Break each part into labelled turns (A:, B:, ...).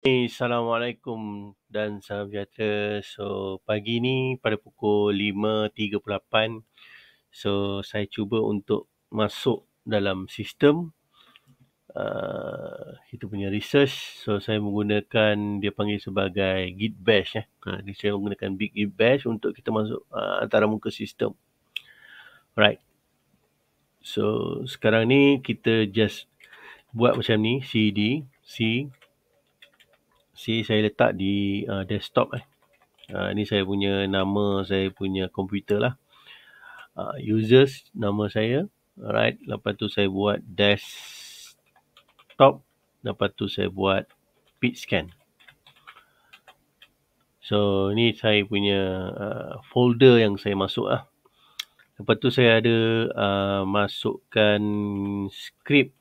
A: Assalamualaikum dan salam sejahtera. So, pagi ni pada pukul 5.38, so saya cuba untuk masuk dalam sistem kita punya research. So, saya menggunakan, dia panggil sebagai Git Bash. Saya menggunakan Git Bash untuk kita masuk antara muka sistem. Right. So, sekarang ni kita just buat macam ni, cd, C saya letak di desktop. Ni saya punya nama, saya punya komputer lah. Users, nama saya. Alright, lepas tu saya buat desktop. Lepas tu saya buat pit scan. So, ni saya punya folder yang saya masuk lah. Lepas tu saya ada masukkan skrip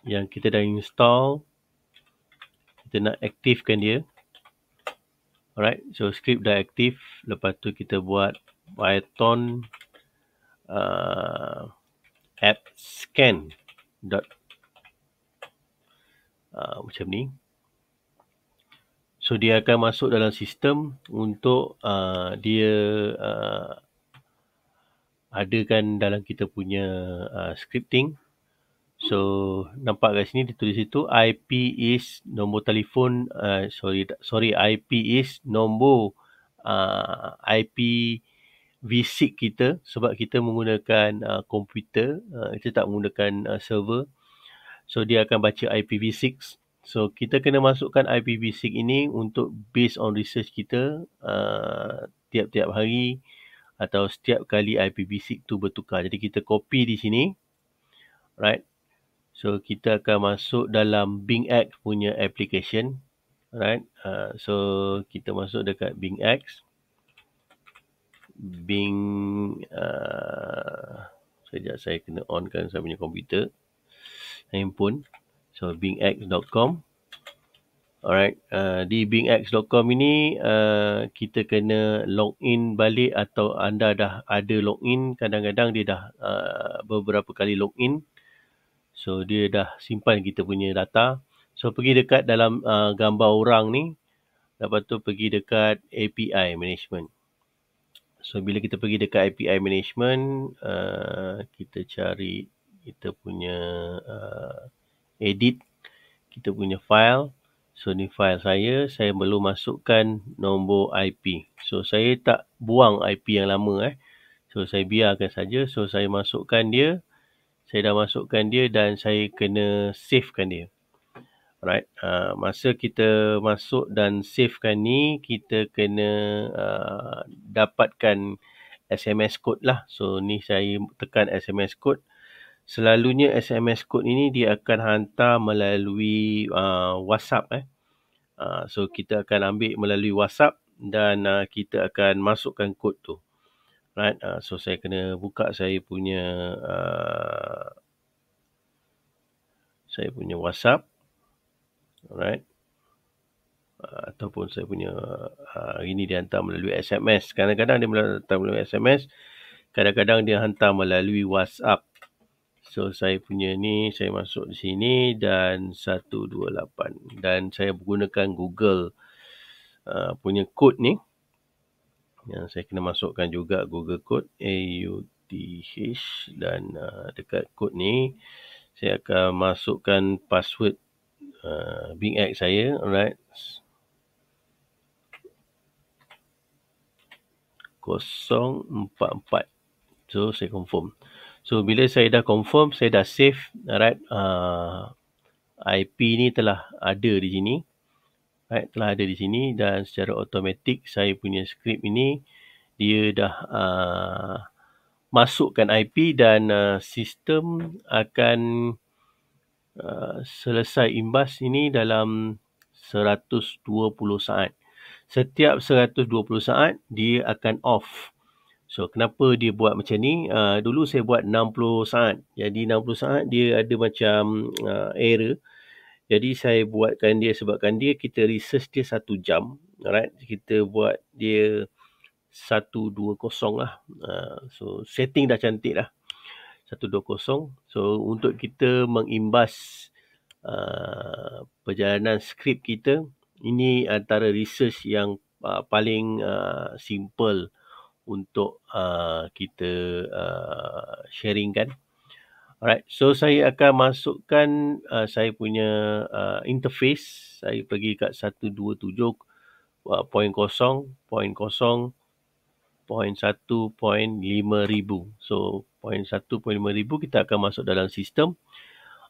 A: yang kita dah install. Kita nak aktifkan dia. Alright, so skrip dah aktif. Lepas tu kita buat Python app scan macam ni. So dia akan masuk dalam sistem untuk dia adakan dalam kita punya scripting. So nampak kat sini ditulis itu IP is nombor telefon, IP is nombor IP V6 kita, sebab kita menggunakan komputer, kita tak menggunakan server. So dia akan baca IPv6. So kita kena masukkan IPv6 ini untuk based on research kita tiap-tiap hari atau setiap kali IPv6 tu bertukar. Jadi kita copy di sini. Right. So kita akan masuk dalam BingX punya application. Right. So kita masuk dekat BingX. Sekejap saya kena onkan saya punya komputer, handphone. So bingx.com. Alright, di bingx.com ini kita kena login balik, atau anda dah ada login. Kadang-kadang dia dah beberapa kali login. So dia dah simpan kita punya data. So pergi dekat dalam gambar orang ni. Lepas tu pergi dekat API management. So bila kita pergi dekat API management, kita cari kita punya edit kita punya file. So ni file saya perlu masukkan nombor IP. So saya tak buang IP yang lama. So saya biarkan saja. So saya masukkan dia. Saya dah masukkan dia dan saya kena savekan dia. Right. Masa kita masuk dan savekan ni, kita kena dapatkan SMS code lah. So ni saya tekan SMS code. Selalunya SMS code ini dia akan hantar melalui WhatsApp. So kita akan ambil melalui WhatsApp dan kita akan masukkan kod tu. Right. So saya kena buka saya punya WhatsApp. Alright. Ataupun saya punya ini dia hantar melalui SMS. Kadang-kadang dia hantar melalui SMS. Kadang-kadang dia hantar melalui WhatsApp. So saya punya ni, saya masuk di sini dan 128. Dan saya menggunakan Google punya kod ni. Yang saya kena masukkan juga Google code AUTH. Dan dekat kod ni, saya akan masukkan password BingX saya. Alright. 044. So saya confirm. So bila saya dah confirm, saya dah save. Alright. IP ni telah ada di sini. Right, telah ada di sini dan secara automatik saya punya skrip ini dia dah masukkan IP dan sistem akan selesai imbas ini dalam 120 saat. Setiap 120 saat dia akan off. So kenapa dia buat macam ni? Dulu saya buat 60 saat. Jadi 60 saat dia ada macam error. Jadi saya buatkan dia sebabkan dia kita research dia 1 jam. Alright, kita buat dia 120 lah. So setting dah cantik lah. 120. So untuk kita mengimbas perjalanan skrip kita. Ini antara research yang paling simple untuk kita sharingkan. Alright, so saya akan masukkan saya punya interface. Saya pergi kat 127.0.0.1.5000. So 0.1.5000 kita akan masuk dalam sistem.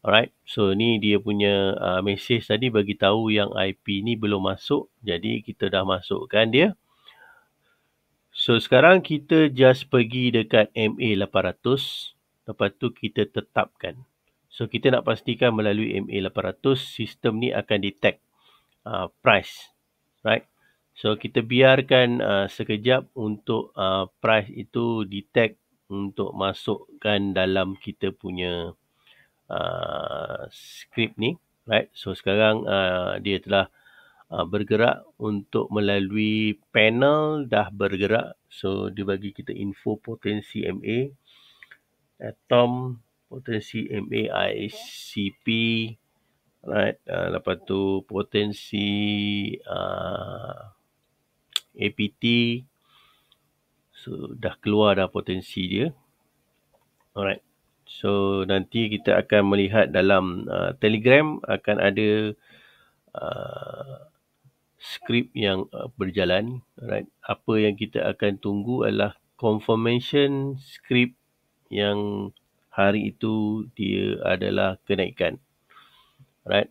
A: Alright, so ni dia punya message tadi bagi tahu yang IP ni belum masuk. Jadi kita dah masukkan dia. So sekarang kita just pergi dekat MA800. Lepas tu kita tetapkan. So kita nak pastikan melalui MA800 sistem ni akan detect price. Right. So kita biarkan sekejap untuk price itu detect untuk masukkan dalam kita punya script ni. Right. So sekarang dia telah bergerak untuk melalui panel dah bergerak. So dia bagi kita info potensi MA, atom, potensi MA ICP, right. Lepas tu potensi APT. So dah keluar dah potensi dia. Alright. So nanti kita akan melihat dalam Telegram akan ada skrip yang berjalan. Right. Apa yang kita akan tunggu adalah confirmation skrip yang hari itu dia adalah kenaikan. Right.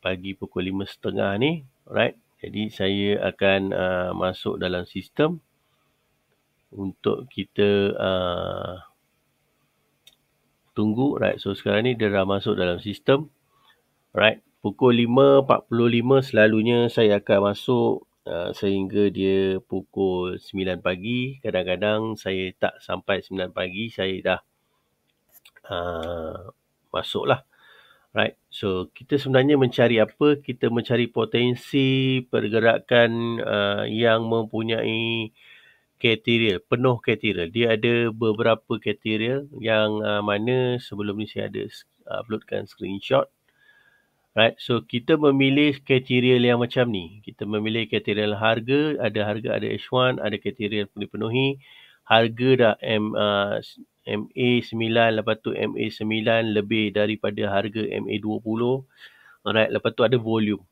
A: Pagi pukul 5.30 ni. Right. Jadi saya akan masuk dalam sistem untuk kita tunggu. Right. So sekarang ni dia dah masuk dalam sistem. Right. Pukul 5.45 selalunya saya akan masuk sehingga dia pukul 9 pagi. Kadang-kadang saya tak sampai 9 pagi, saya dah masuk lah. Right. So kita sebenarnya mencari apa? Kita mencari potensi pergerakan yang mempunyai kriteria, penuh kriteria. Dia ada beberapa kriteria yang mana sebelum ni saya ada uploadkan screenshot. Right, so kita memilih kriteria yang macam ni. Kita memilih kriteria harga, ada H1, ada kriteria yang dipenuhi. Harga dah MA9, lepas tu MA9 lebih daripada harga MA20. Alright, lepas tu ada volume.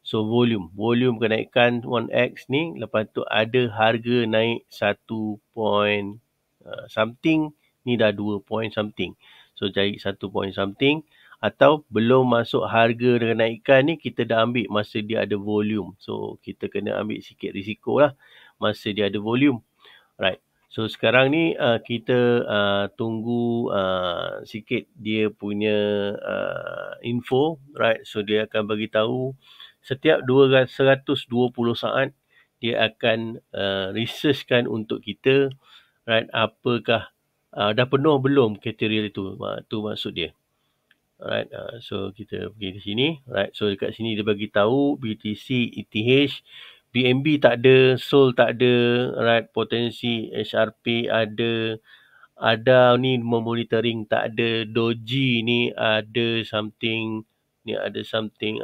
A: So volume kenaikan 1x ni, lepas tu ada harga naik 1 point something, ni dah 2 point something. So cari 1 point something. Atau belum masuk harga kenaikan ni, kita dah ambil masa dia ada volume. So kita kena ambil sikit risiko lah masa dia ada volume. Right. So sekarang ni kita tunggu sikit dia punya info. Right. So dia akan bagi tahu setiap 120 saat dia akan researchkan untuk kita. Right. Apakah dah penuh belum kriteria itu. Tu maksud dia. Alright, so kita pergi ke sini. Alright, so dekat sini dia bagi tahu BTC, ETH, BNB tak ada, SOL tak ada. Alright, potensi HRP ada ni monitoring tak ada. Doji ni ada something, ni ada something.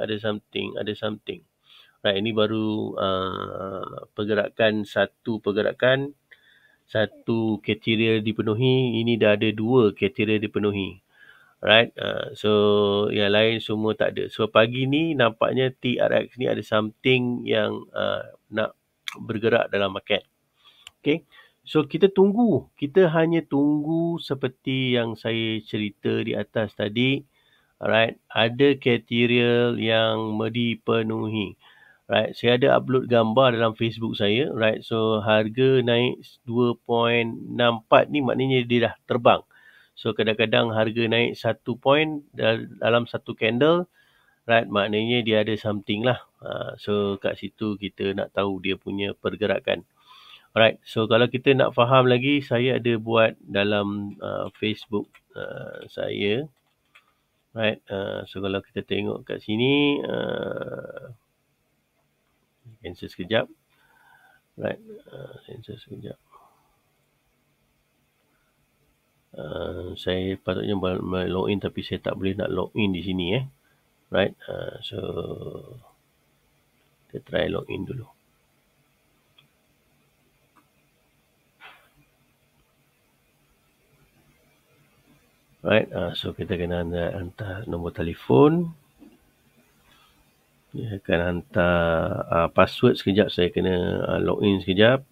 A: Right, ini baru pergerakan, satu kriteria dipenuhi. Ini dah ada 2 kriteria dipenuhi. Right, so yang lain semua tak ada. So pagi ni nampaknya TRX ni ada something yang nak bergerak dalam market. Okay, so kita tunggu. Kita hanya tunggu seperti yang saya cerita di atas tadi. Alright, ada kriteria yang dipenuhi. Right, saya ada upload gambar dalam Facebook saya. Right, so harga naik 2.64 ni maknanya dia dah terbang. So kadang-kadang harga naik 1 point dalam satu candle, right, maknanya dia ada something lah. So kat situ kita nak tahu dia punya pergerakan. Alright, so kalau kita nak faham lagi, saya ada buat dalam Facebook saya. Right, so kalau kita tengok kat sini, cancel sekejap. Right, cancel sekejap. Saya patutnya login tapi saya tak boleh nak login di sini . Right. So kita try login dulu. Right. So kita kena hantar nombor telefon. Dia akan hantar password sekejap. Saya kena login sekejap.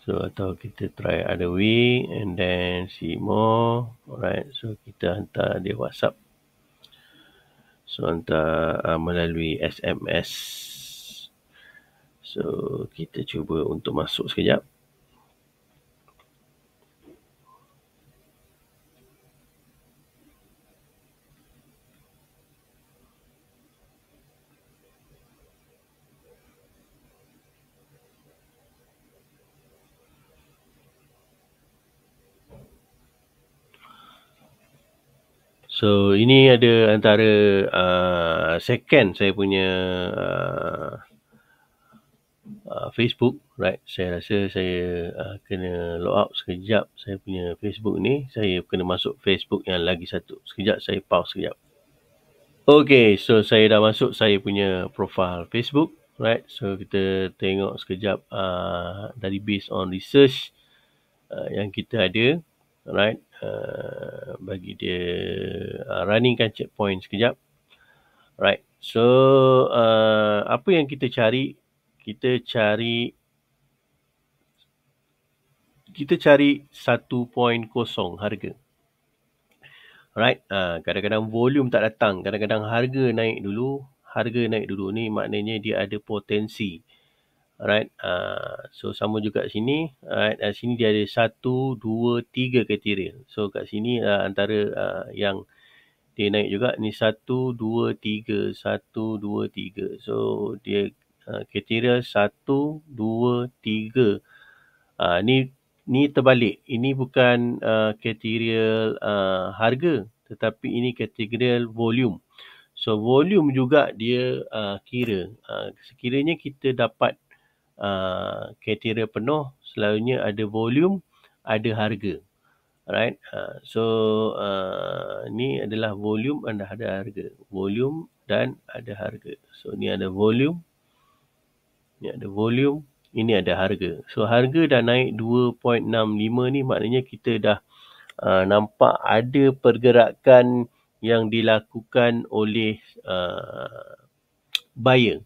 A: So atau kita try other way and then see more. Alright. So kita hantar dia WhatsApp. So hantar melalui SMS. So kita cuba untuk masuk sekejap. So ini ada antara second saya punya Facebook, right? Saya rasa saya kena log out sekejap saya punya Facebook ni. Saya kena masuk Facebook yang lagi satu. Sekejap saya pause sekejap. Okay, so saya dah masuk saya punya profile Facebook, right? So kita tengok sekejap dari based on research yang kita ada, right? Bagi dia runningkan checkpoint sekejap. Right. So apa yang kita cari? Kita cari 1.0 harga. Right. Kadang-kadang volume tak datang, kadang-kadang harga naik dulu. Harga naik dulu ni maknanya dia ada potensi. Right. So sama juga sini. Right. Sini dia ada 1, 2, 3 kriteria. So kat sini antara yang dia naik juga ni 1, 2, 3, 1, 2, 3. So dia kriteria 1, 2, 3. Ni terbalik. Ini bukan kriteria harga, tetapi ini kriteria volume. So volume juga dia kira. Sekiranya kita dapat kriteria penuh, selalunya ada volume, ada harga. Alright. So ni adalah volume dan ada harga. Volume dan ada harga. So ni ada volume. Ni ada volume. Ini ada harga. So harga dah naik 2.65 ni maknanya kita dah nampak ada pergerakan yang dilakukan oleh buyer.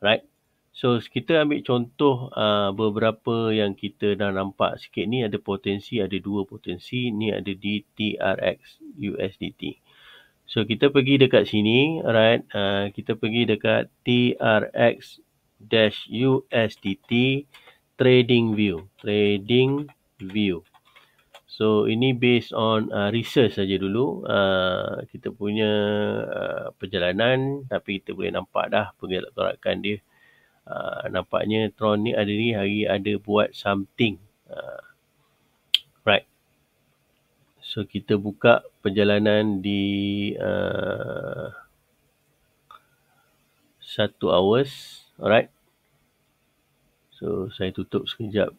A: Right. So kita ambil contoh beberapa yang kita dah nampak sikit ni. Ada potensi, ada dua potensi. Ni ada di TRX USDT. So kita pergi dekat sini, alright. Kita pergi dekat TRX-USDT Trading View. So ini based on research saja dulu. Kita punya perjalanan, tapi kita boleh nampak dah pergerakan dia. Nampaknya Tron ni hari ada buat something. Right. So kita buka perjalanan di 1 hours. Alright. So saya tutup sekejap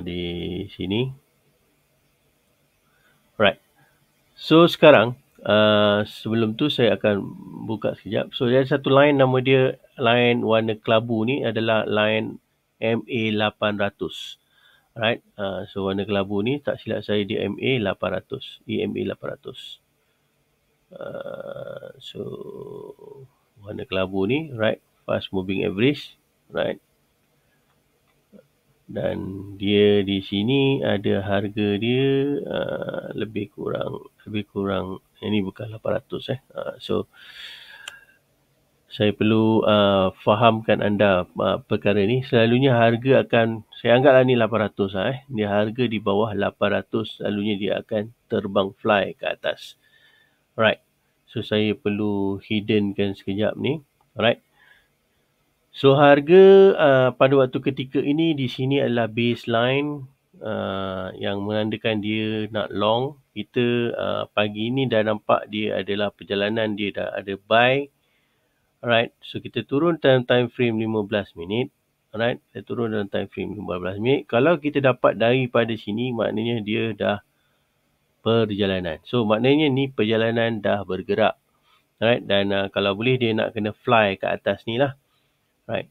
A: di sini. Right. So sekarang sebelum tu saya akan buka sekejap. So ada satu line, nama dia line warna kelabu ni adalah line MA800. Right. So warna kelabu ni tak silap saya dia MA800. EMA800. So warna kelabu ni, right, fast moving average, right. Dan dia di sini ada harga dia lebih kurang ini bukan 800 So saya perlu fahamkan anda perkara ni. Selalunya harga akan, saya anggaplah ni 800 Dia harga di bawah 800 selalunya dia akan terbang fly ke atas. Right. So saya perlu hiddenkan sekejap ni. Alright. So harga pada waktu ketika ini di sini adalah baseline yang menandakan dia nak long. Kita pagi ini dah nampak dia adalah perjalanan, dia dah ada buy. Alright. So kita turun time frame 15 minit. Alright, dia turun dalam time frame 15 minit. Kalau kita dapat daripada sini, maknanya dia dah perjalanan. So, maknanya ni perjalanan dah bergerak. Alright, dan kalau boleh dia nak kena fly ke atas ni lah. Right.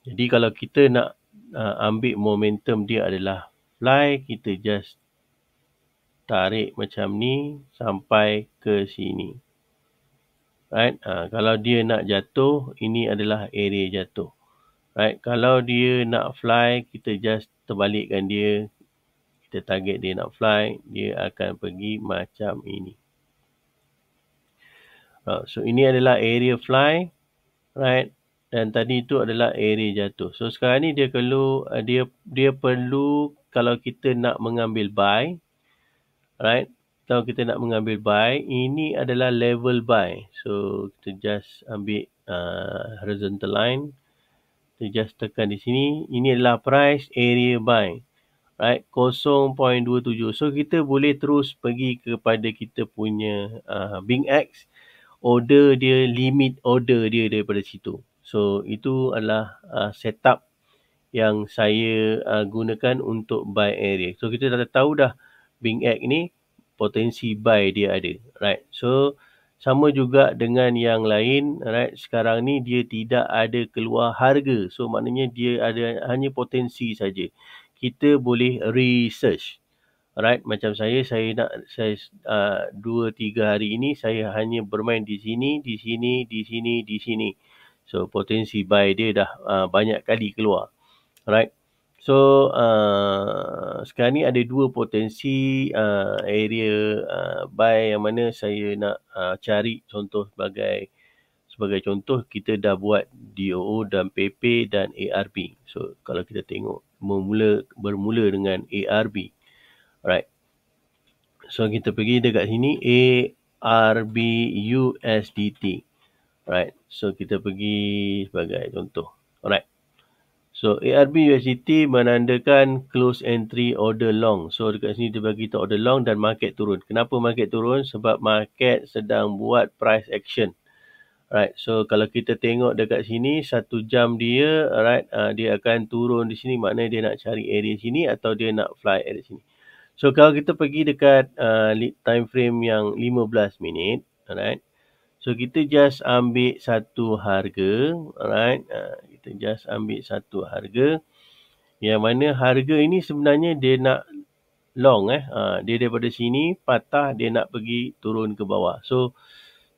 A: Jadi kalau kita nak ambil momentum dia adalah fly, kita just tarik macam ni sampai ke sini. Right. Kalau dia nak jatuh, ini adalah area jatuh. Right. Kalau dia nak fly, kita just terbalikkan dia. Kita target dia nak fly, dia akan pergi macam ini. So ini adalah area fly, right? Dan tadi itu adalah area jatuh. So sekarang ni dia perlu kalau kita nak mengambil buy, right? Kalau kita nak mengambil buy, ini adalah level buy. So kita just ambil horizontal line, kita just tekan di sini. Ini adalah price area buy, right? 0.27. So kita boleh terus pergi kepada kita punya BingX. Order dia, limit order dia daripada situ. So, itu adalah setup yang saya gunakan untuk buy area. So, kita dah tahu dah BingX ni potensi buy dia ada. Right. So, sama juga dengan yang lain. Right. Sekarang ni dia tidak ada keluar harga. So, maknanya dia ada hanya potensi saja. Kita boleh research. Alright, macam saya nak 2-3 hari ini saya hanya bermain di sini, di sini, di sini, di sini. So potensi buy dia dah banyak kali keluar. Alright. So sekarang ni ada dua potensi area buy yang mana saya nak cari contoh sebagai contoh kita dah buat DOO dan PP dan ARB. So kalau kita tengok bermula dengan ARB. Alright. So kita pergi dekat sini ARB USDT. Right. So kita pergi sebagai contoh. Alright. So ARB USDT menandakan close entry order long. So dekat sini dia bagi tahu order long dan market turun. Kenapa market turun? Sebab market sedang buat price action. Right. So kalau kita tengok dekat sini 1 jam dia, right, dia akan turun di sini, maknanya dia nak cari area sini atau dia nak fly area sini. So kalau kita pergi dekat time frame yang 15 minit, alright. So kita just ambil satu harga, alright. Kita just ambil satu harga yang mana harga ini sebenarnya dia nak long dia daripada sini patah, dia nak pergi turun ke bawah. So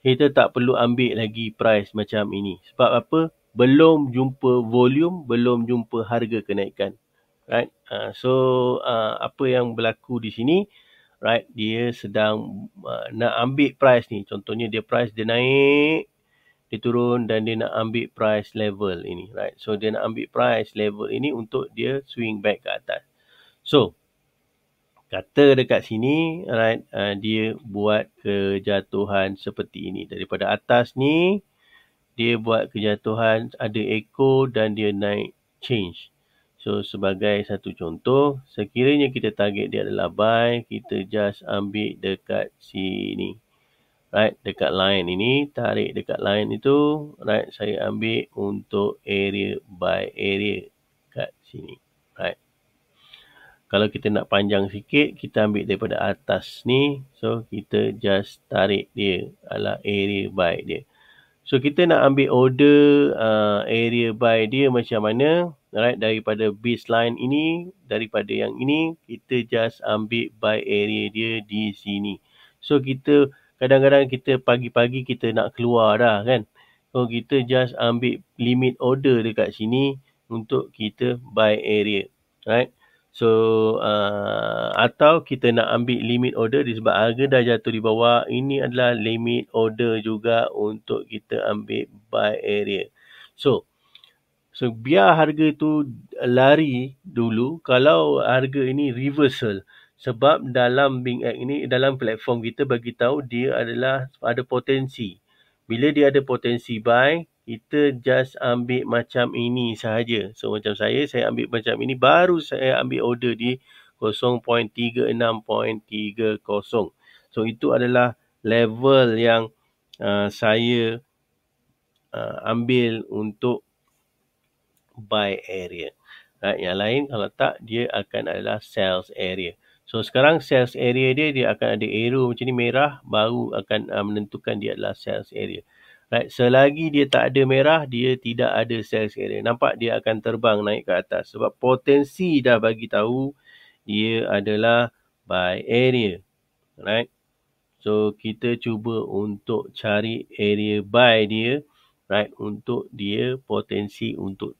A: kita tak perlu ambil lagi price macam ini. Sebab apa? Belum jumpa volume, belum jumpa harga kenaikan. Right. So apa yang berlaku di sini, right, dia sedang nak ambil price ni. Contohnya dia price dia naik, dia turun dan dia nak ambil price level ini, right. So dia nak ambil price level ini untuk dia swing back ke atas. So kata dekat sini, right, dia buat kejatuhan seperti ini. Daripada atas ni dia buat kejatuhan, ada echo dan dia naik change. So sebagai satu contoh, sekiranya kita target dia adalah buy, kita just ambil dekat sini. Right, dekat line ini, tarik dekat line itu, right, saya ambil untuk area buy area kat sini. Right. Kalau kita nak panjang sikit, kita ambil daripada atas ni, so kita just tarik dia adalah area buy dia. So kita nak ambil order area buy dia macam mana, right, daripada baseline ini, daripada yang ini, kita just ambil buy area dia di sini. So kita kadang-kadang kita pagi-pagi kita nak keluar dah kan. So kita just ambil limit order dekat sini untuk kita buy area, right. So atau kita nak ambil limit order disebab harga dah jatuh di bawah, ini adalah limit order juga untuk kita ambil buy area. So biar harga tu lari dulu kalau harga ini reversal, sebab dalam BingX ini, dalam platform kita bagi tahu dia adalah ada potensi. Bila dia ada potensi buy, kita just ambil macam ini sahaja. So macam saya ambil macam ini, baru saya ambil order di 0.36.30. So itu adalah level yang saya ambil untuk buy area. Right? Yang lain kalau tak, dia akan adalah sales area. So sekarang sales area dia akan ada arrow macam ni merah, baru akan menentukan dia adalah sales area. Right? Selagi dia tak ada merah, dia tidak ada sales area. Nampak dia akan terbang naik ke atas. Sebab potensi dah bagi tahu dia adalah buy area. Right? So kita cuba untuk cari area buy dia. Right? Untuk dia potensi untuk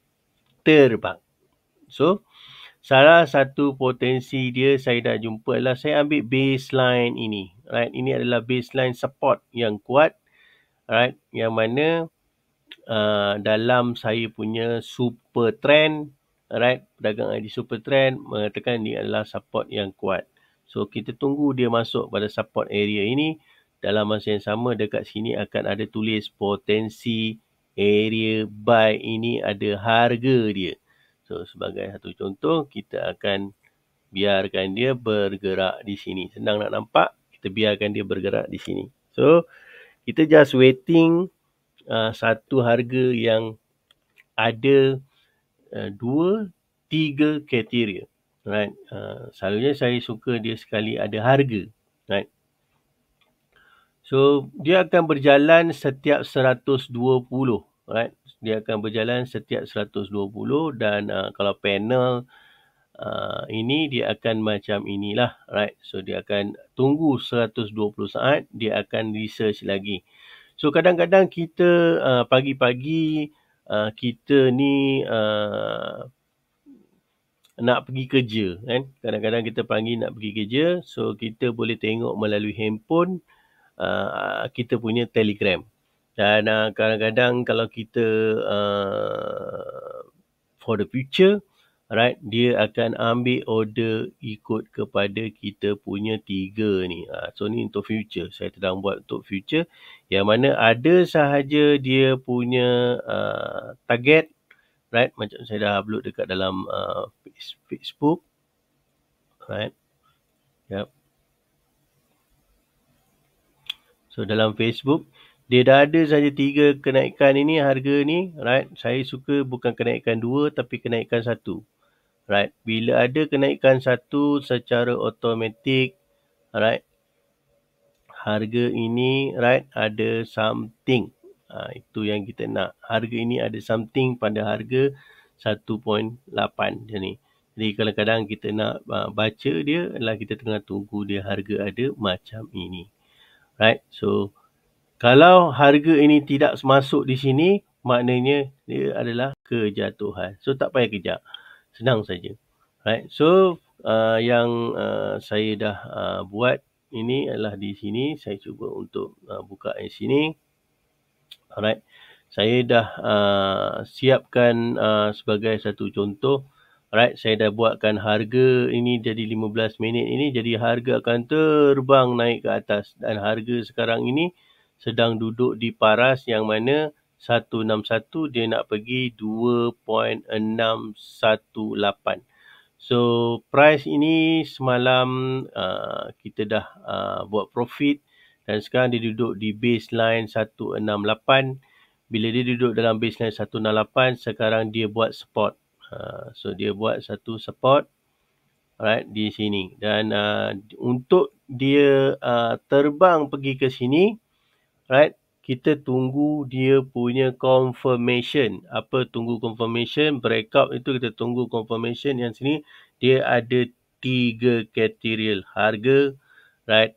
A: terbang. So salah satu potensi dia saya dah jumpa adalah saya ambil baseline ini. Right? Ini adalah baseline support yang kuat. Right? Yang mana dalam saya punya super trend, right, perdagangan di super trend mengatakan ini adalah support yang kuat. So kita tunggu dia masuk pada support area ini. Dalam masa yang sama dekat sini akan ada tulis potensi area buy ini ada harga dia. So sebagai satu contoh, kita akan biarkan dia bergerak di sini. Senang nak nampak, kita biarkan dia bergerak di sini. So kita just waiting satu harga yang ada 2-3 kriteria. Right? Selalunya saya suka dia sekali ada harga. Right? So dia akan berjalan setiap 120. Right? Dia akan berjalan setiap 120 dan kalau panel ini dia akan macam inilah. Right? So dia akan tunggu 120 saat, dia akan research lagi. So kadang-kadang kita pagi-pagi kita ni nak pergi kerja kan. Kadang-kadang kita pagi nak pergi kerja, so kita boleh tengok melalui handphone kita punya Telegram. Dan kadang-kadang kalau kita for the future, right, dia akan ambil order ikut kepada kita punya 3 ni. So ni untuk future. Saya sedang buat untuk future. Yang mana ada sahaja dia punya target. Right. Macam saya dah upload dekat dalam Facebook. Right. Yep. So dalam Facebook, dia dah ada saja 3 kenaikan ini, harga ni. Right. Saya suka bukan kenaikan 2 tapi kenaikan 1. Right. Bila ada kenaikan 1 secara automatik, right, harga ini, right, ada something. Itu yang kita nak. Harga ini ada something pada harga 1.8 macam ni. Jadi kadang-kadang kita nak baca dia adalah kita tengah tunggu dia harga ada macam ini. Right. So kalau harga ini tidak masuk di sini, maknanya dia adalah kejatuhan. So tak payah kejar. Senang saja. Right. So yang saya dah buat ini adalah di sini. Saya cuba untuk buka di sini. Alright. Saya dah siapkan sebagai satu contoh. Alright, saya dah buatkan harga ini jadi 15 minit ini. Jadi harga akan terbang naik ke atas. Dan harga sekarang ini sedang duduk di paras yang mana 161 dia nak pergi 2.618. So price ini semalam kita dah buat profit dan sekarang dia duduk di baseline 168. Bila dia duduk dalam baseline 168, sekarang dia buat support. So dia buat satu support, right, di sini. Dan untuk dia terbang pergi ke sini, right, kita tunggu dia punya confirmation. Apa tunggu confirmation? Breakout itu kita tunggu confirmation. Yang sini dia ada 3 kriteria harga, right,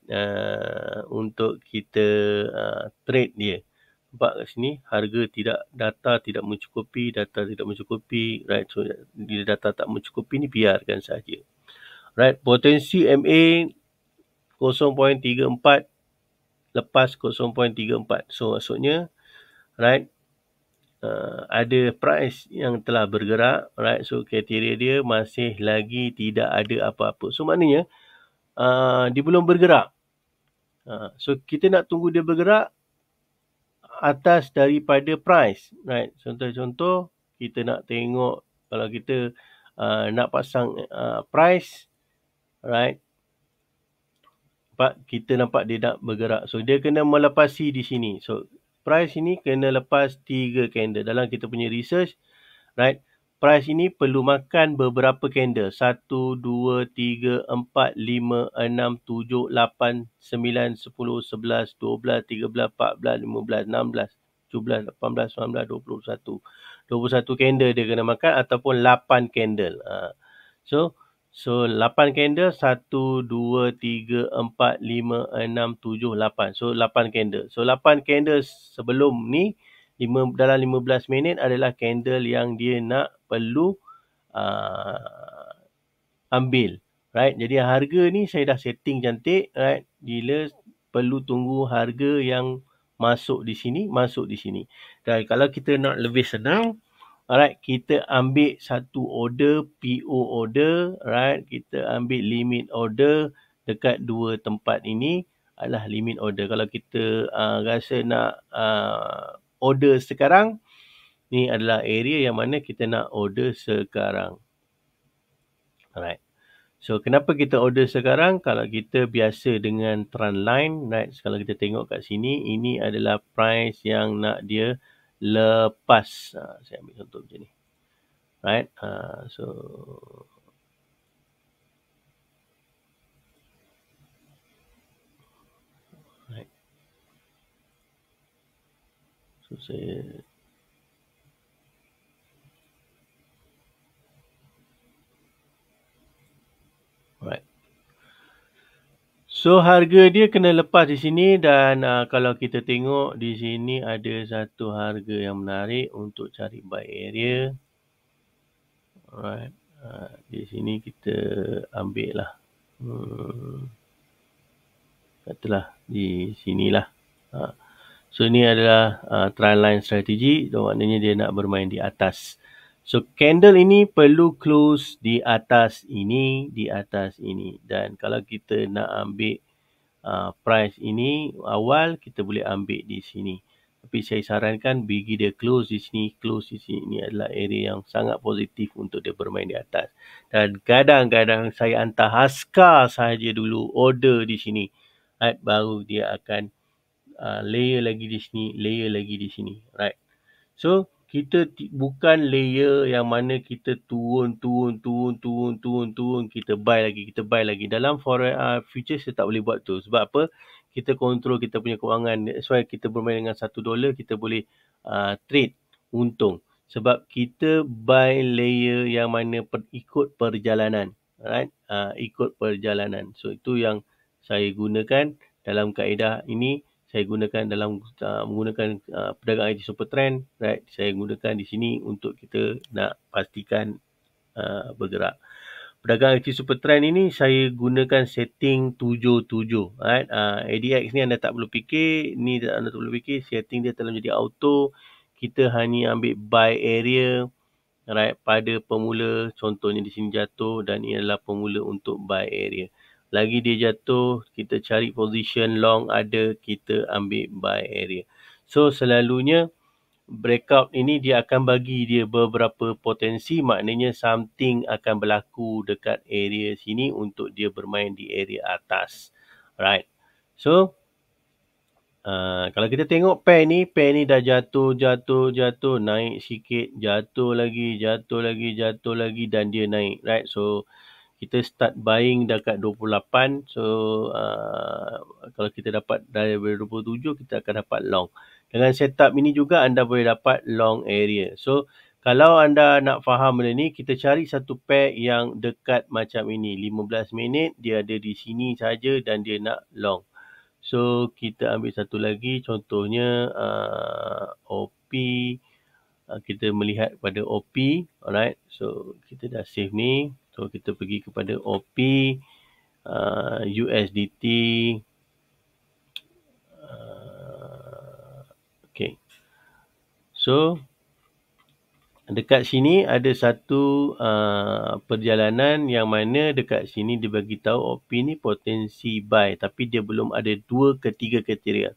A: untuk kita trade dia. Nampak kat sini harga data tidak mencukupi, right. So bila data tak mencukupi ni biarkan saja. Right, potensi MA 0.34 lepas 0.34. So maksudnya, right, ada price yang telah bergerak, right. So kriteria dia masih lagi tidak ada apa-apa. So maknanya dia belum bergerak. So kita nak tunggu dia bergerak atas daripada price, right. Contoh-contoh kita nak tengok kalau kita nak pasang price, right. Kita nampak dia nak bergerak. So dia kena melepasi di sini. So price ini kena lepas 3 candle. Dalam kita punya research, right, price ini perlu makan beberapa candle. 1, 2, 3, 4, 5, 6, 7, 8, 9, 10, 11, 12, 13, 14, 15, 16, 17, 18, 19, 20, 21. 21 candle dia kena makan ataupun 8 candle. So 8 candle, 1, 2, 3, 4, 5, 6, 7, 8. So 8 candle. So 8 candle sebelum ni, dalam 15 minit adalah candle yang dia nak perlu ambil. Right? Jadi harga ni saya dah setting cantik. Right? Bila perlu tunggu harga yang masuk di sini. Dan kalau kita nak lebih senang, alright, kita ambil satu order, PO order, right? Kita ambil limit order dekat dua tempat ini adalah limit order. Kalau kita rasa nak order sekarang, ni adalah area yang mana kita nak order sekarang. Alright. So, kenapa kita order sekarang? Kalau kita biasa dengan Trendline, right? Kalau kita tengok kat sini, ini adalah price yang nak dia lepas. Saya ambil contoh macam ni. Right? Right. So, saya... Right. So harga dia kena lepas di sini dan kalau kita tengok di sini ada satu harga yang menarik untuk cari buy area. Alright. Di sini kita ambil lah. Katalah di sinilah. So ini adalah trendline strategi. Maknanya dia nak bermain di atas. So candle ini perlu close di atas ini, dan kalau kita nak ambil price ini awal, kita boleh ambil di sini. Tapi saya sarankan bagi dia close di sini. Ini adalah area yang sangat positif untuk dia bermain di atas. Dan kadang-kadang saya hantar haskar sahaja dulu order di sini. Right, baru dia akan layer lagi di sini, right? So kita bukan layer yang mana kita turun, kita buy lagi. Dalam forex futures kita tak boleh buat tu. Sebab apa? Kita kontrol kita punya kewangan. That's why kita bermain dengan $1, kita boleh trade untung. Sebab kita buy layer yang mana ikut perjalanan, right? Ikut perjalanan. So itu yang saya gunakan dalam kaedah ini. Saya gunakan dalam menggunakan perdagangan IT Super Trend, right? Saya gunakan di sini untuk kita nak pastikan bergerak. Perdagangan IT Super Trend ini saya gunakan setting 77, right? ADX ni anda tak perlu fikir, setting dia telah menjadi auto. Kita hanya ambil buy area, right, pada pemula. Contohnya di sini jatuh dan ini adalah pemula untuk buy area. Lagi dia jatuh, kita cari position long ada, kita ambil buy area. So selalunya breakout ini dia akan bagi dia beberapa potensi, maknanya something akan berlaku dekat area sini untuk dia bermain di area atas. Right. So kalau kita tengok pair ni dah jatuh, naik sikit, jatuh lagi dan dia naik, right? So kita start buying dekat 28. So kalau kita dapat dari 27, kita akan dapat long. Dengan setup ini juga anda boleh dapat long area. So kalau anda nak faham benda ni, kita cari satu pair yang dekat macam ini. 15 minit dia ada di sini saja dan dia nak long. So kita ambil satu lagi, contohnya OP. Kita melihat pada OP, alright. So kita dah save ni. So kita pergi kepada OP, USDT. Okay. So dekat sini ada satu perjalanan yang mana dekat sini dia bagi tahu OP ni potensi buy, tapi dia belum ada 2 ke 3 kriteria.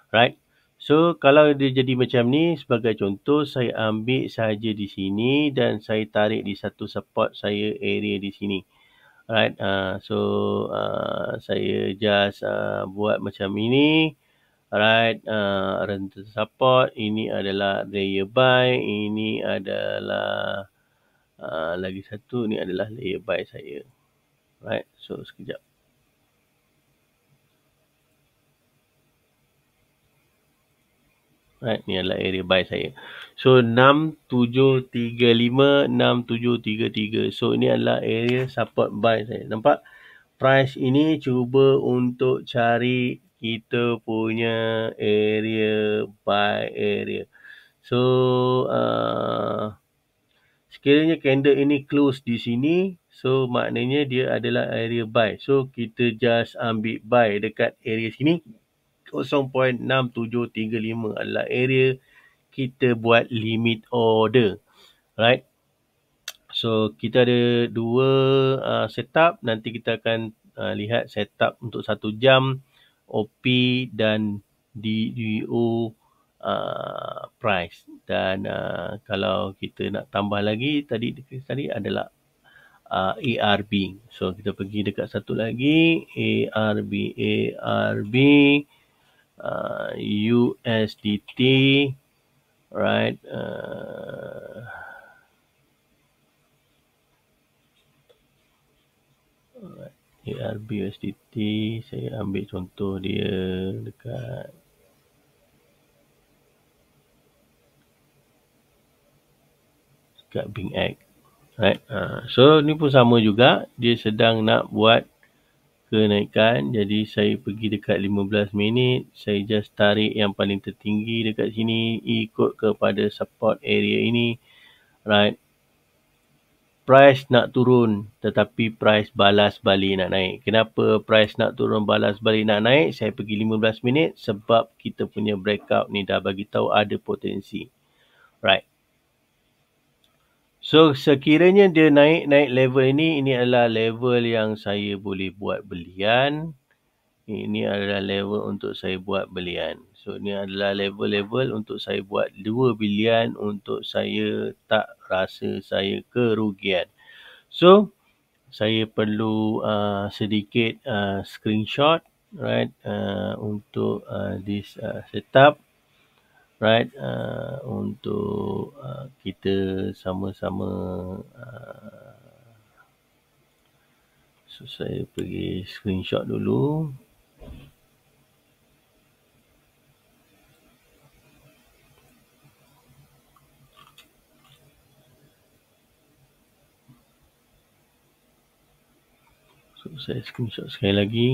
A: Right? So kalau dia jadi macam ni, sebagai contoh saya ambil saja di sini dan saya tarik di satu support saya area di sini. Alright, saya just buat macam ini. Alright, rental support, ini adalah area buy, ini adalah Lagi satu ni adalah layer buy saya. Right, so sekejap. Right, ni adalah area buy saya. So 6735, 6733. So ini adalah area support buy saya. Nampak? Price ini cuba untuk cari kita punya area buy area. So sekiranya candle ini close di sini, so maknanya dia adalah area buy. So kita just ambil buy dekat area sini. 0.6735 adalah area kita buat limit order. Right? So kita ada dua setup. Nanti kita akan lihat setup untuk 1 jam, OP dan DDO price. Dan kalau kita nak tambah lagi, tadi adalah ARB. So kita pergi dekat satu lagi, ARB USDT, right? ARB USDT, saya ambil contoh dia dekat BingX. Right? So ni pun sama juga, dia sedang nak buat kenaikan. Jadi saya pergi dekat 15 minit, saya just tarik yang paling tertinggi dekat sini, ikut kepada support area ini. Right? Price nak turun, tetapi price balas balik nak naik. Kenapa price nak turun balas balik nak naik? Saya pergi 15 minit sebab kita punya breakout ni dah bagi tahu ada potensi. Right. So sekiranya dia naik level ini adalah level yang saya boleh buat belian. Ini adalah level untuk saya buat belian. So ini adalah level-level untuk saya buat 2 belian untuk saya tak rasa saya kerugian. So saya perlu sedikit screenshot, right, untuk this setup, right, untuk kita sama-sama. So saya pergi screenshot dulu. So saya screenshot sekali lagi.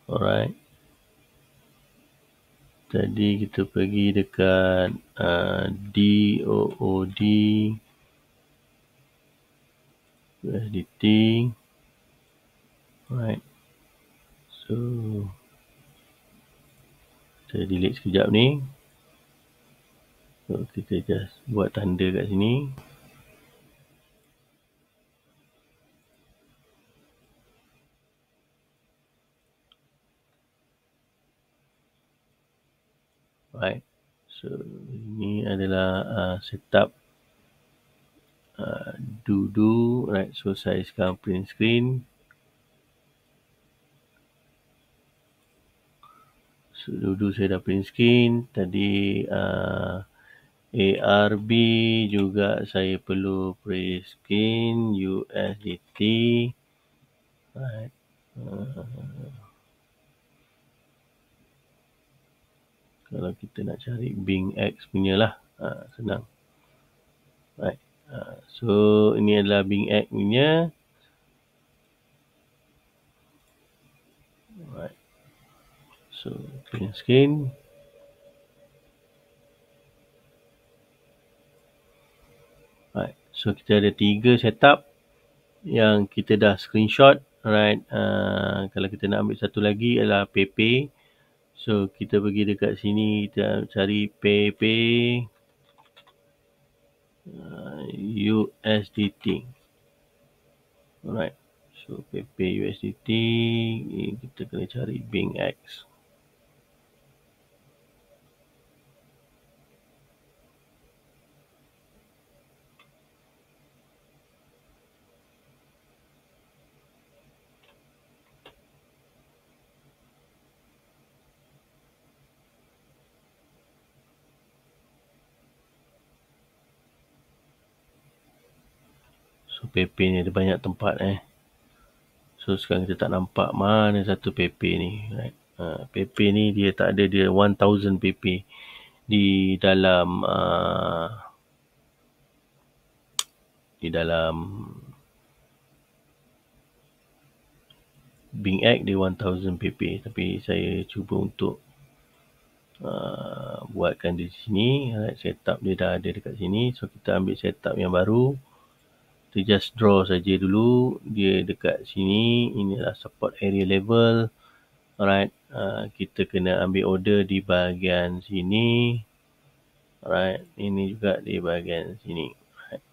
A: Alright. Tadi kita pergi dekat DOOD USDT. Alright. So saya delete sekejap ni. So kita just buat tanda kat sini. Right. So ini adalah setup Dudu. Right. So saya sekarang print screen. So Dudu saya dah print screen. Tadi ARB juga saya perlu print screen. USDT. Right. Kalau kita nak cari BingX punya lah, senang. Right. So ini adalah BingX punya. Right. So print screen. Right. So kita ada 3 setup yang kita dah screenshot. Right. Kalau kita nak ambil satu lagi adalah PayPay. So kita pergi dekat sini, kita cari PayPay USDT. Alright. So PayPay USDT, kita kena cari BingX. So PP ni ada banyak tempat So sekarang kita tak nampak mana satu PP ni, right? PP ni dia tak ada, dia 1000 PP di dalam Bing X dia 1000 PP, tapi saya cuba untuk buatkan di sini, right? Setup dia dah ada dekat sini, so kita ambil setup yang baru, kita just draw saja dulu dia dekat sini. Inilah support area level, alright. Kita kena ambil order di bahagian sini, alright. Ini juga di bahagian sini, right.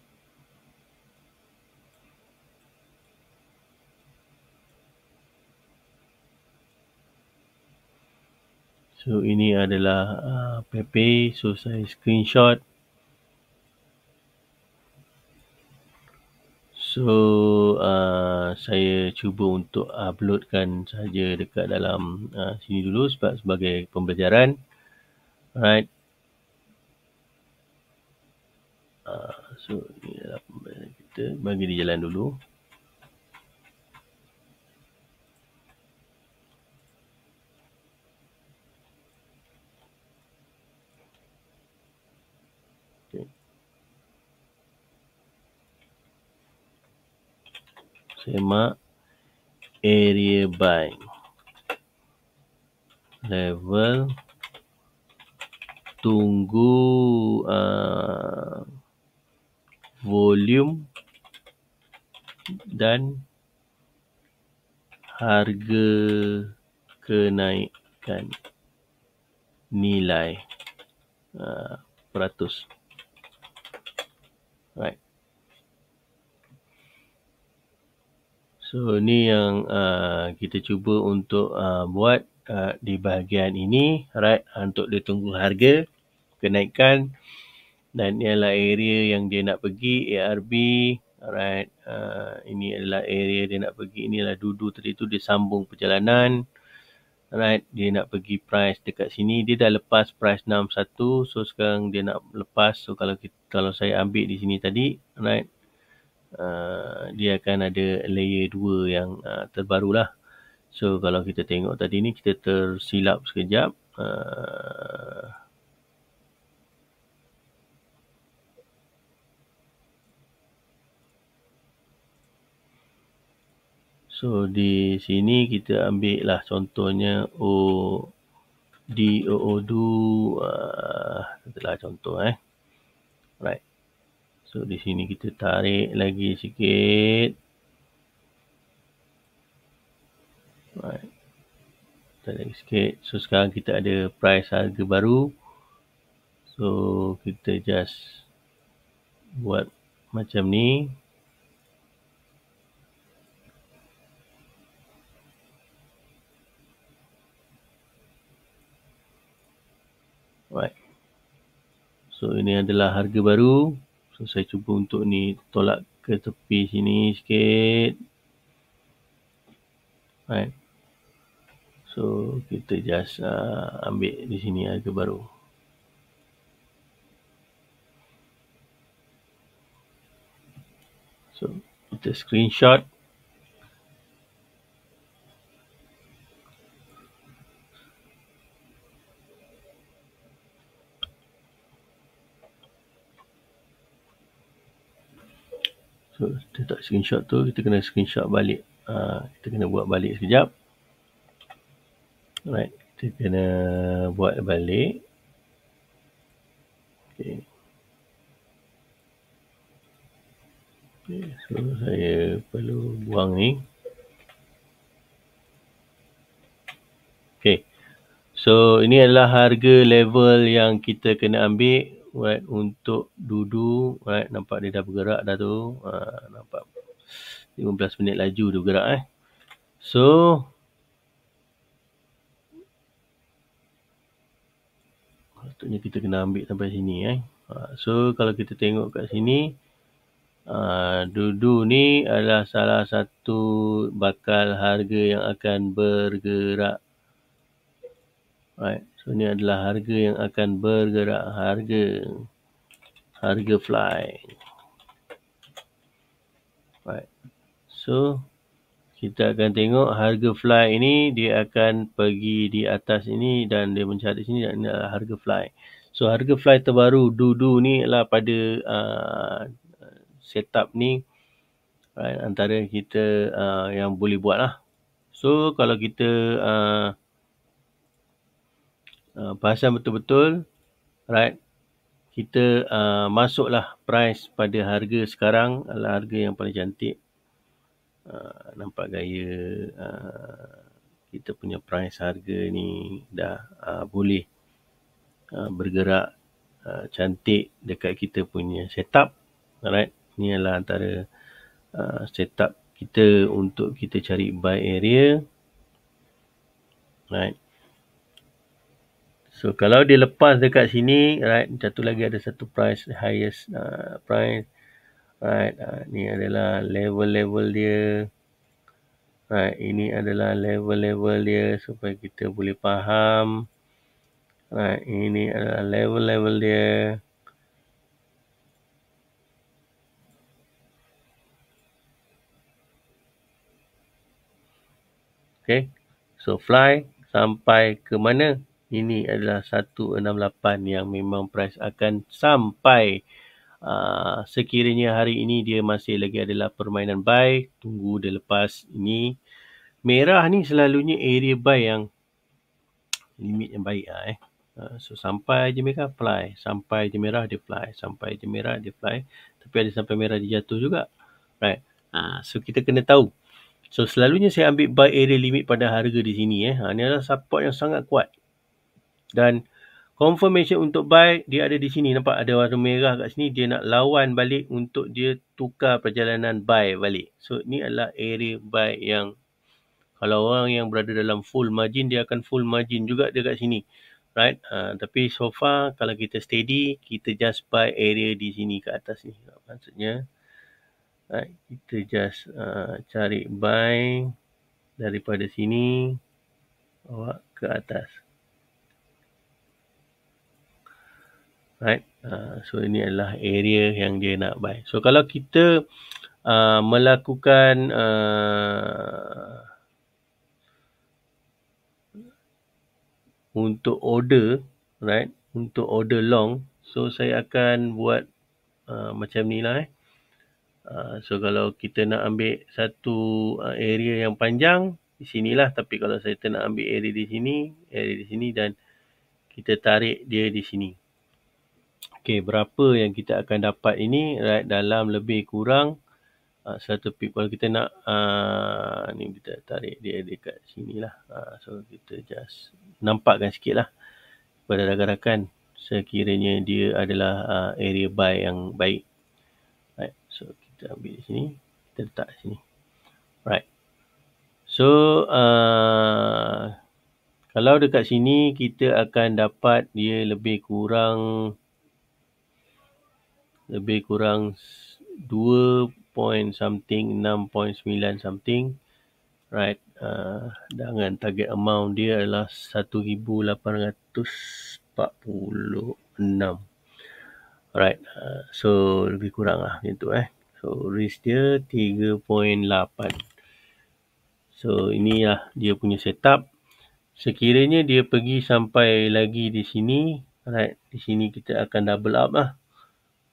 A: So ini adalah PP, so saya screenshot. So saya cuba untuk uploadkan saja dekat dalam sini dulu sebab sebagai pembelajaran, right. So ini adalah pembelajaran kita, bagi dia jalan dulu. Semak area buy level, tunggu volume dan harga kenaikan nilai peratus, right. So ni yang kita cuba untuk buat di bahagian ini, right, untuk dia tunggu harga kenaikan, dan ni adalah area yang dia nak pergi, ARB, alright. Ini adalah area dia nak pergi, ini adalah dudu tadi tu, dia sambung perjalanan, alright. Dia nak pergi price dekat sini, dia dah lepas price 61, so sekarang dia nak lepas. So kalau saya ambil di sini tadi, alright, dia akan ada layer 2 yang terbaru lah. So kalau kita tengok tadi ni, kita tersilap sekejap. So di sini kita ambil lah contohnya DOO2 itulah contoh right. So di sini kita tarik lagi sikit, right. Tarik lagi sikit. So sekarang kita ada price harga baru, so kita just buat macam ni. Right. So ini adalah harga baru. So saya cuba untuk ni tolak ke tepi sini sikit. Right. So kita just ambil di sini harga baru. So kita screenshot. So kita tak screenshot tu, kita kena screenshot balik. Kita kena buat balik sekejap. Right, kita kena buat balik. Okay. So saya perlu buang ni. Okay. So ini adalah harga level yang kita kena ambil, right, untuk dudu, right. Nampak dia dah bergerak dah tu. Nampak 15 minit laju dia bergerak So patutnya kita kena ambil sampai sini So kalau kita tengok kat sini, dudu ni adalah salah satu bakal harga yang akan bergerak, right. So ni adalah harga yang akan bergerak, harga fly. Right. So kita akan tengok harga fly ini dia akan pergi di atas ini dan dia mencari sini dan ini adalah harga fly. So harga fly terbaru Dudu ni adalah pada setup ni, right, antara kita yang boleh buat lah. So kalau kita perasan betul-betul, right, kita masuklah price pada harga sekarang adalah harga yang paling cantik. Nampak gaya kita punya price harga ni dah boleh bergerak cantik dekat kita punya setup. Alright, ni adalah antara setup kita untuk kita cari buy area. Right. So kalau dia lepas dekat sini, right, satu lagi ada satu price, highest price. Right, ni adalah level-level dia. Right, ini adalah level-level dia supaya kita boleh faham. Right, ini adalah level-level dia. Okay, so fly sampai ke mana? Ini adalah 168 yang memang price akan sampai. Sekiranya hari ini dia masih lagi adalah permainan buy, tunggu dia lepas ini. Merah ni selalunya area buy yang limit yang baik lah So sampai je merah fly, sampai je merah dia fly, sampai je merah dia fly, tapi ada sampai merah dia jatuh juga, right? So kita kena tahu. So selalunya saya ambil buy area limit pada harga di sini Ni adalah support yang sangat kuat. Dan confirmation untuk buy dia ada di sini. Nampak ada warna merah kat sini, dia nak lawan balik untuk dia tukar perjalanan buy balik. So ni adalah area buy yang kalau orang yang berada dalam full margin, dia akan full margin juga dia kat sini. Right? Tapi so far kalau kita steady, kita just buy area di sini ke atas ni. Maksudnya, right, kita just cari buy daripada sini bawa ke atas. Right? So ini adalah area yang dia nak buy. So kalau kita melakukan untuk order, right, untuk order long, so saya akan buat macam ni lah So kalau kita nak ambil satu area yang panjang di sinilah, tapi kalau saya nak ambil area di sini dan kita tarik dia di sini. Okey, berapa yang kita akan dapat ini, right, dalam lebih kurang satu pip. Kalau kita nak ni kita tarik dia dekat sini lah. So kita just nampakkan sikit lah pada rakan-rakan sekiranya dia adalah area buy yang baik. Right, so kita ambil di sini, kita letak di sini. Right. So kalau dekat sini kita akan dapat dia lebih kurang 2 point something, 6.9 something, right. Dengan target amount dia adalah 1846, right. So lebih kurang lah macam tu So risk dia 3.8. So inilah dia punya setup. Sekiranya dia pergi sampai lagi di sini, right, di sini kita akan double up lah,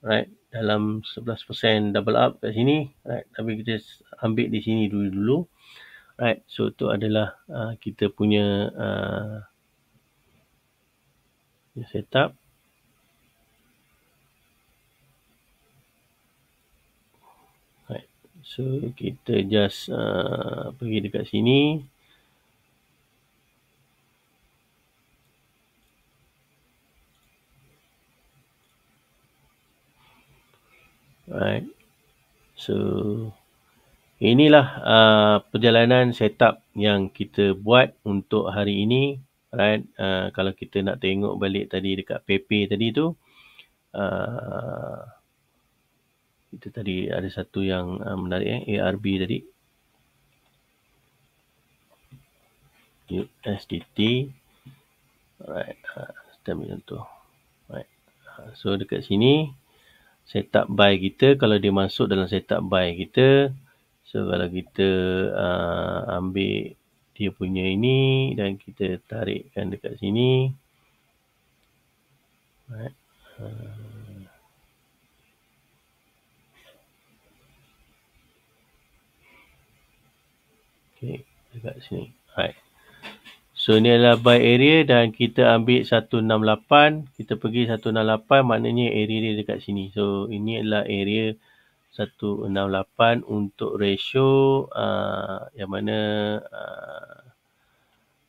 A: right, dalam 11% double up kat sini, right, tapi kita ambil di sini dulu, right. So tu adalah kita punya setup. Right. So kita just pergi dekat sini. Right. So inilah perjalanan setup yang kita buat untuk hari ini, right. Kalau kita nak tengok balik tadi dekat PP tadi tu, kita tadi ada satu yang menarik ARB tadi, USDT, right. Kita ambil contoh, right. So dekat sini setup buy kita, kalau dia masuk dalam setup buy kita, So kalau kita ambil dia punya ini dan kita tarikkan dekat sini. Right. Okay, dekat sini. Right. So ni adalah buy area dan kita ambil 168. Kita pergi 168, maknanya area dia dekat sini. So ini adalah area 168 untuk ratio yang mana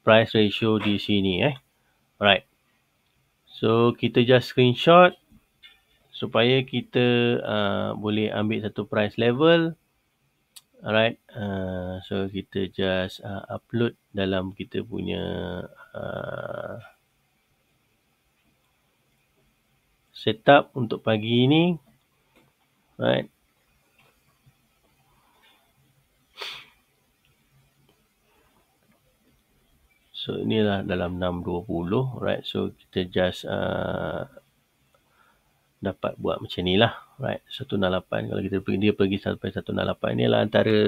A: price ratio di sini. Alright. So kita just screenshot supaya kita boleh ambil satu price level. Alright, so kita just upload dalam kita punya setup untuk pagi ini. Right. So inilah dalam 6.20. Right, so kita just dapat buat macam ni lah. Right, 168. Kalau kita pergi, dia pergi sampai 168. Inilah antara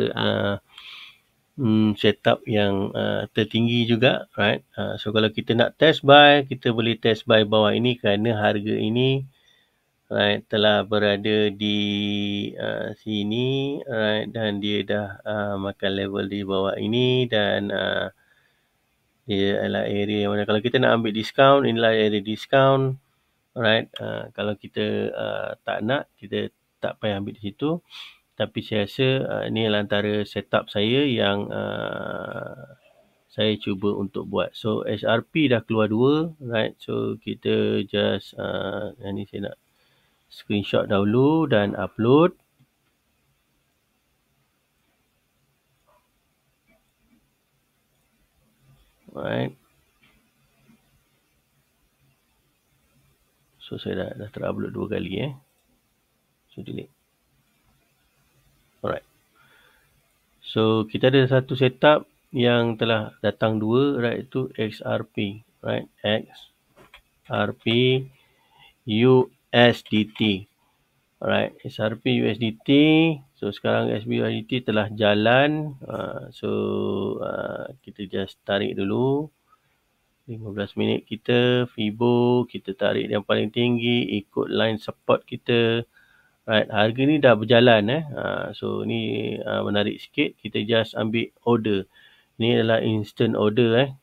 A: setup yang tertinggi juga. Right, so kalau kita nak test buy, kita boleh test buy bawah ini kerana harga ini telah berada di sini, dan dia dah makan level di bawah ini, dan dia adalah area yang mana kalau kita nak ambil diskaun, inilah area diskaun. Kalau kita tak nak, kita tak payah ambil di situ. Tapi saya rasa ini adalah antara setup saya yang saya cuba untuk buat. So SRP dah keluar 2, so kita just ni saya nak screenshot dahulu dan upload. Alright. So saya dah terupload 2 kali. So delete. Alright. So kita ada satu setup yang telah datang 2, itu XRP. XRP USDT. Alright, XRP USDT. So sekarang XRP USDT telah jalan. So kita just tarik dulu. 15 minit kita, Fibo, kita tarik yang paling tinggi, ikut line support kita. Harga ni dah berjalan. So ni menarik sikit, kita just ambil order. Ni adalah instant order.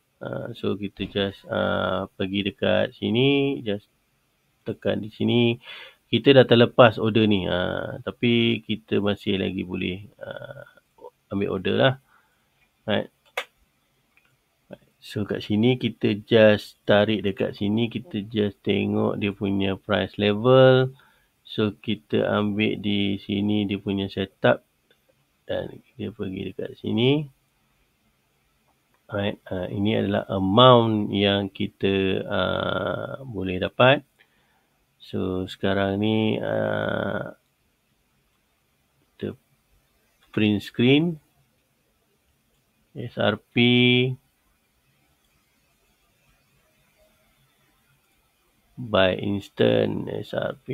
A: So kita just pergi dekat sini, just tekan di sini. Kita dah terlepas order ni, tapi kita masih lagi boleh ambil order lah. So kat sini kita just tarik dekat sini, kita just tengok dia punya price level. So kita ambil di sini dia punya setup dan dia pergi dekat sini. Ini adalah amount yang kita boleh dapat. So sekarang ni kita print screen SRP by instant SRP.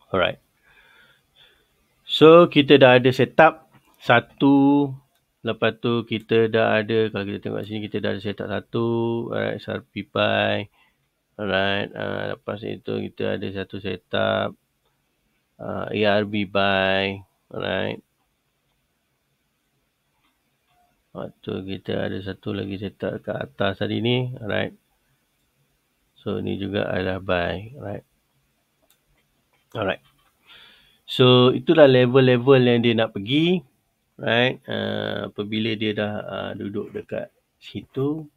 A: Alright. So kita dah ada setup satu. Lepas tu kita dah ada, kalau kita tengok sini, kita dah ada setup satu. Alright, SRP buy. Alright, lepas itu kita ada satu setup ARB buy. Alright. Lepas tu kita ada satu lagi setup kat atas tadi ni. Alright. So ni juga adalah buy. Alright. So itulah level-level yang dia nak pergi. Apabila dia dah duduk dekat situ,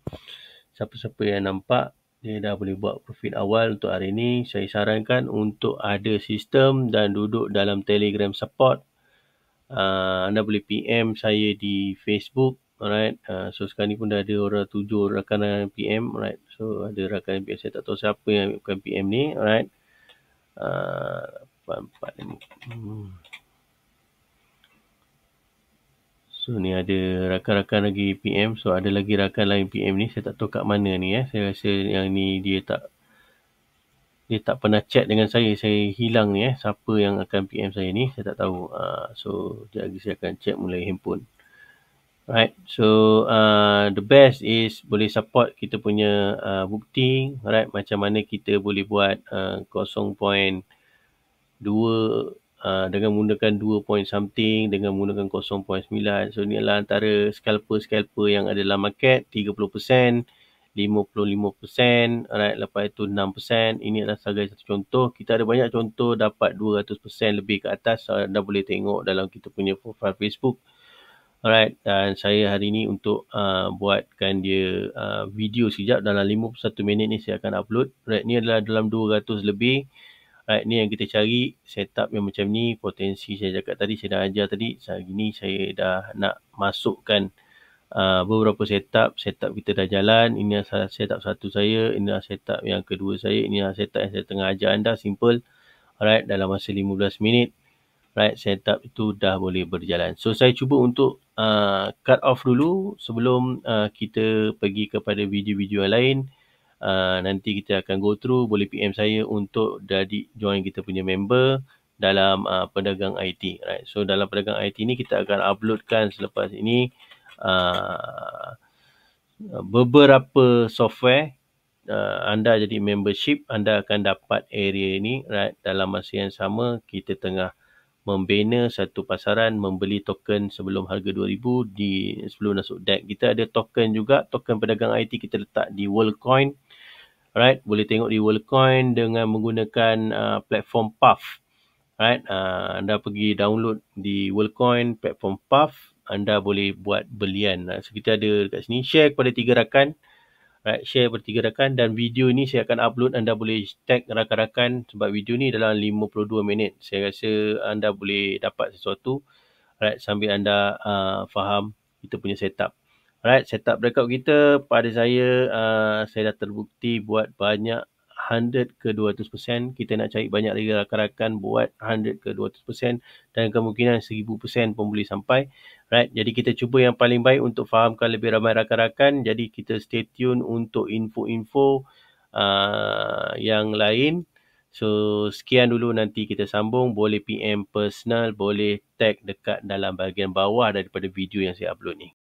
A: siapa-siapa yang nampak, dia dah boleh buat profit awal untuk hari ni. Saya sarankan untuk ada sistem dan duduk dalam Telegram support. Anda boleh PM saya di Facebook. Alright. So sekarang ni pun dah ada orang 7 rakan PM. Alright. So ada rakan PM, saya tak tahu siapa yang bukan PM ni. Alright. 4 ni. So ni ada rakan-rakan lagi PM. So ada lagi rakan lain PM ni. Saya tak tahu kat mana ni. Saya rasa yang ni dia tak pernah chat dengan saya. Saya hilang ni. Siapa yang akan PM saya ni, saya tak tahu. So sekejap lagi saya akan check mulai handphone. Right. So the best is boleh support kita punya booking. Right. Macam mana kita boleh buat 0.2 dengan menggunakan 2 point something, dengan menggunakan 0.9. So ni adalah antara scalper yang ada dalam market. 30%, 55%, alright, lepas itu 6%. Ini adalah sebagai satu contoh. Kita ada banyak contoh dapat 200% lebih ke atas. Anda boleh tengok dalam kita punya profile Facebook. Alright, dan saya hari ni untuk buatkan dia video sekejap. Dalam 51 minit ni saya akan upload. Alright, ni adalah dalam 200 lebih. Right, ni yang kita cari, setup yang macam ni. Potensi saya cakap tadi, saya dah ajar tadi. Hari ni saya dah nak masukkan beberapa setup. Setup kita dah jalan. Ini adalah setup satu saya. Ini adalah setup yang kedua saya. Ini adalah setup yang saya tengah ajar anda. Simple. Alright, dalam masa 15 minit. Right, setup itu dah boleh berjalan. So saya cuba untuk cut off dulu sebelum kita pergi kepada video-video yang lain. Nanti kita akan go through, boleh PM saya untuk jadi join kita punya member dalam pedagang IT. Right. So dalam pedagang IT ni kita akan uploadkan selepas ini beberapa software. Anda jadi membership, anda akan dapat area ni. Right. Dalam masa yang sama kita tengah membina satu pasaran, membeli token sebelum harga 2,000 sebelum masuk DEX. Kita ada token juga, token pedagang IT kita letak di Worldcoin. Right, boleh tengok di Worldcoin dengan menggunakan platform Puff. Right, anda pergi download di Worldcoin platform Puff, anda boleh buat belian. So kita ada dekat sini, share kepada 3 rakan. Right, share kepada 3 rakan, dan video ni saya akan upload. Anda boleh tag rakan-rakan sebab video ni dalam 52 minit. Saya rasa anda boleh dapat sesuatu. Right, sambil anda faham kita punya setup. Alright, setup breakout kita pada saya dah terbukti buat banyak 100 ke 200%. Kita nak cari banyak lagi rakan-rakan buat 100 ke 200% dan kemungkinan 1000% pun boleh sampai. Right, jadi kita cuba yang paling baik untuk fahamkan lebih ramai rakan-rakan. Jadi kita stay tune untuk info-info yang lain. So sekian dulu, nanti kita sambung. Boleh PM personal, boleh tag dekat dalam bahagian bawah daripada video yang saya upload ni.